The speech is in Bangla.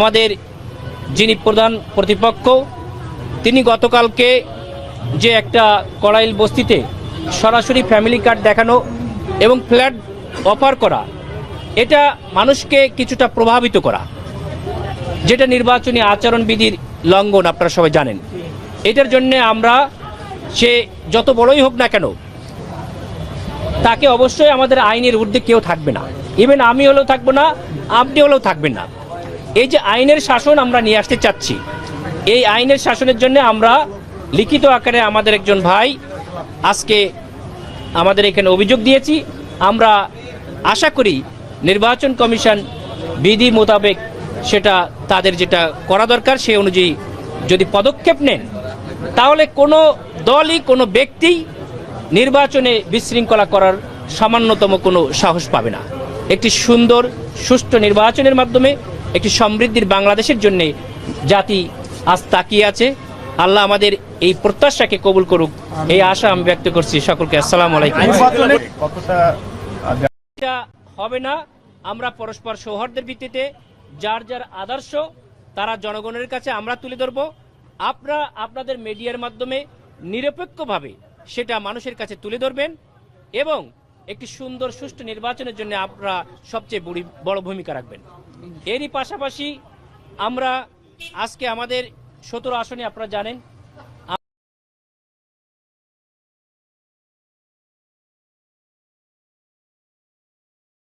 আমাদের যিনি প্রধান প্রতিপক্ষ তিনি গতকালকে যে একটা কড়াইল বস্তিতে সরাসরি ফ্যামিলি কার্ড দেখানো এবং ফ্ল্যাট অফার করা, এটা মানুষকে কিছুটা প্রভাবিত করা, যেটা নির্বাচনী আচরণবিধির লঙ্ঘন। আপনারা সবাই জানেন। এটার জন্য আমরা, সে যত বড়ই হোক না কেন, তাকে অবশ্যই আমাদের আইনের ঊর্ধ্বে কেউ থাকবে না। ইভেন আমি হলেও থাকবো না, আপনি হলেও থাকবেন না। এই যে আইনের শাসন আমরা নিয়ে আসতে চাচ্ছি, এই আইনের শাসনের জন্য আমরা লিখিত আকারে আমাদের একজন ভাই আজকে আমাদের এখানে অভিযোগ দিয়েছি। আমরা আশা করি নির্বাচন কমিশন বিধি মোতাবেক সেটা তাদের যেটা করা দরকার সে অনুযায়ী যদি পদক্ষেপ নেন, তাহলে কোনো দলই কোনো ব্যক্তি নির্বাচনে বিশৃঙ্খলা করার সামান্যতম কোনো সাহস পাবে না। একটি সুন্দর সুষ্ঠু নির্বাচনের মাধ্যমে একটি সমৃদ্ধির বাংলাদেশের জন্য জাতি আজ তাকিয়ে আছে। আল্লাহ আমাদের এই প্রত্যাশাকে কবুল করুক, এই আশা আমি ব্যক্ত করছি। সকলকে আসসালামু আলাইকুম। এটা হবে না। আমরা পরস্পর সৌহার্দ্যের ভিত্তিতে যার যার আদর্শ তারা জনগণের কাছে আমরা তুলে ধরব। আপনারা আপনাদের মিডিয়ার মাধ্যমে নিরপেক্ষভাবে সেটা মানুষের কাছে তুলে ধরবেন এবং একটি সুন্দর সুষ্ঠু নির্বাচনের জন্য আপনারা সবচেয়ে বড় ভূমিকা রাখবেন। এরই পাশাপাশি আমরা আজকে আমাদের 17 আসনে আপনারা জানেন